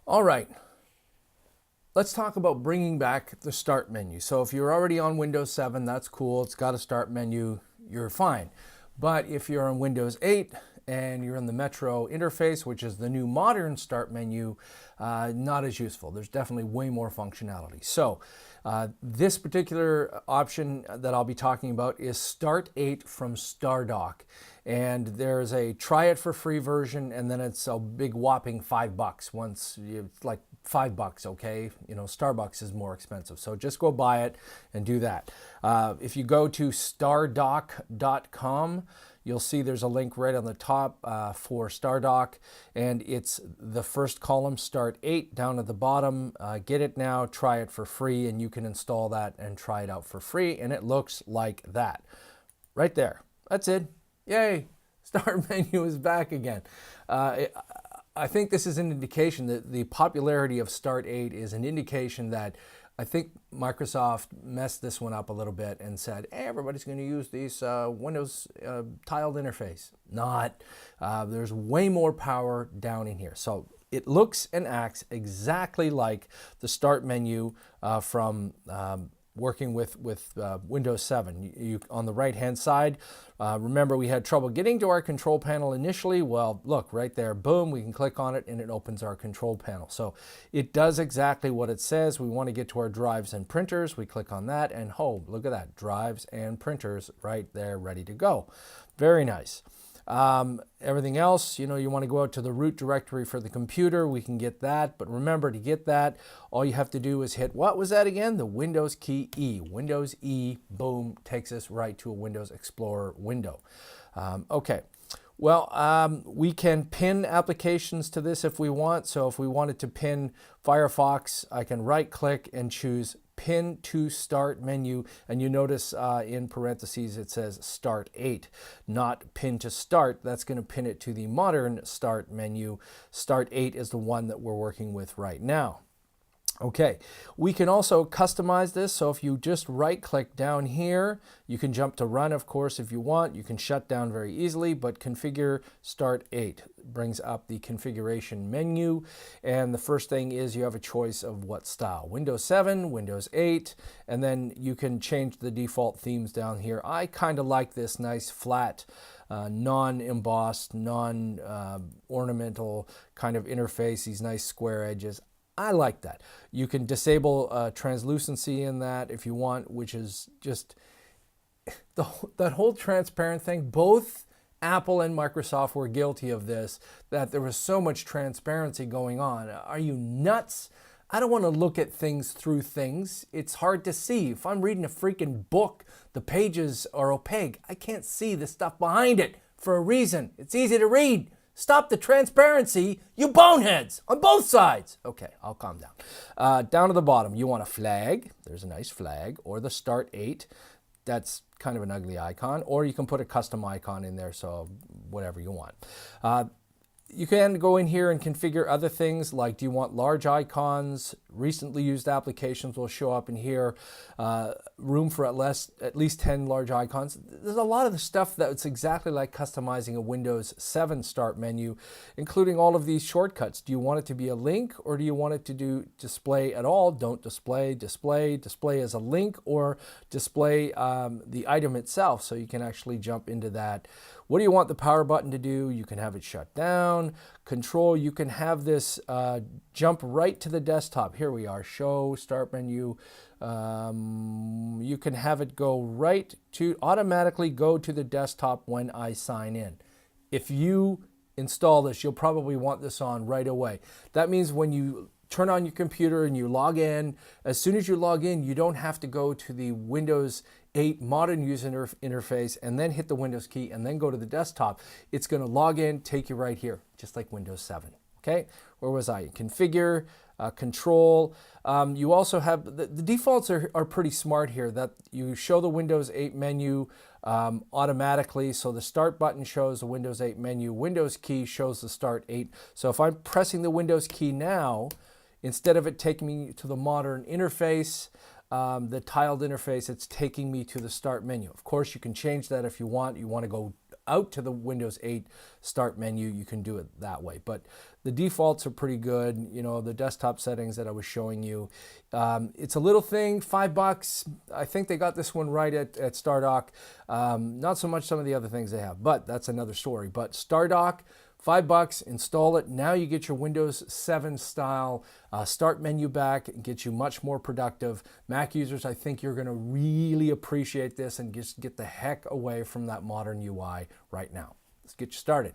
All right, let's talk about bringing back the start menu. So if you're already on Windows 7, that's cool. It's got a start menu, you're fine. But if you're on Windows 8 and you're in the Metro interface, which is the new modern start menu, not as useful. There's definitely way more functionality. So this particular option that I'll be talking about is Start 8 from Stardock. And there's a try it for free version, and then it's a big whopping $5 once you like $5, okay? You know, Starbucks is more expensive. So just go buy it and do that. If you go to stardock.com, you'll see there's a link right on the top for Stardock, and it's the first column, Start 8, down at the bottom. Get it now, try it for free, and you can install that and try it out for free, and it looks like that. Right there. That's it. Yay! Start menu is back again. I think this is an indication that the popularity of Start 8 is an indication that I think Microsoft messed this one up a little bit and said, hey, everybody's going to use these Windows tiled interface. Not. There's way more power down in here. So it looks and acts exactly like the Start menu from working with Windows 7. You on the right hand side, remember we had trouble getting to our control panel initially. Well, look right there, boom, we can click on it and it opens our control panel. So it does exactly what it says. We want to get to our drives and printers. We click on that and oh, look at that, drives and printers right there ready to go. Very nice. Everything else, you know, you want to go out to the root directory for the computer, we can get that. But remember, to get that, all you have to do is hit, what was that again? The Windows key E. Windows E, boom, takes us right to a Windows Explorer window. Okay. Well, we can pin applications to this if we want. So if we wanted to pin Firefox, I can right click and choose Pin to Start menu, and you notice in parentheses it says Start 8, not Pin to Start. That's going to pin it to the modern Start menu. Start 8 is the one that we're working with right now. Okay, we can also customize this. So if you just right click down here, you can jump to run, of course, if you want. You can shut down very easily, but configure Start 8 brings up the configuration menu. And the first thing is you have a choice of what style, Windows 7, Windows 8, and then you can change the default themes down here. I kind of like this nice flat, non-embossed, non-ornamental kind of interface, these nice square edges. I like that. You can disable translucency in that if you want, which is just that whole transparent thing. Both Apple and Microsoft were guilty of this, that there was so much transparency going on. Are you nuts? I don't want to look at things through things. It's hard to see. If I'm reading a freaking book, the pages are opaque. I can't see the stuff behind it for a reason. It's easy to read. Stop the transparency, you boneheads, on both sides. Okay, I'll calm down. Down to the bottom, you want a flag. There's a nice flag, or the Start 8. That's kind of an ugly icon, or you can put a custom icon in there, so whatever you want. You can go in here and configure other things, like do you want large icons? Recently used applications will show up in here. Room for at least 10 large icons. There's a lot of the stuff that's exactly like customizing a Windows 7 start menu, including all of these shortcuts. Do you want it to be a link, or do you want it to do display at all? Don't display, display as a link, or display the item itself, so you can actually jump into that. What do you want the power button to do? You can have it shut down. Control, you can have this jump right to the desktop. Here we are, show, start menu. You can have it go right to, automatically go to the desktop when I sign in. If you install this, you'll probably want this on right away. That means when you turn on your computer and you log in, as soon as you log in, you don't have to go to the Windows 8 modern user interface and then hit the Windows key and then go to the desktop. It's going to log in, take you right here, just like Windows 7. Okay, where was I? Configure, control. You also have, the defaults are pretty smart here, that you show the Windows 8 menu automatically. So the Start button shows the Windows 8 menu. Windows key shows the Start 8. So if I'm pressing the Windows key now, instead of it taking me to the modern interface, the tiled interface, it's taking me to the Start menu. Of course, you can change that if you want. You want to go out to the Windows 8 start menu, you can do it that way. But the defaults are pretty good. You know, the desktop settings that I was showing you. It's a little thing, $5. I think they got this one right at Stardock. Not so much some of the other things they have, but that's another story. But Stardock, $5, install it. Now you get your Windows 7 style start menu back. It gets you much more productive. Mac users, I think you're going to really appreciate this and just get the heck away from that modern UI right now. Let's get you started.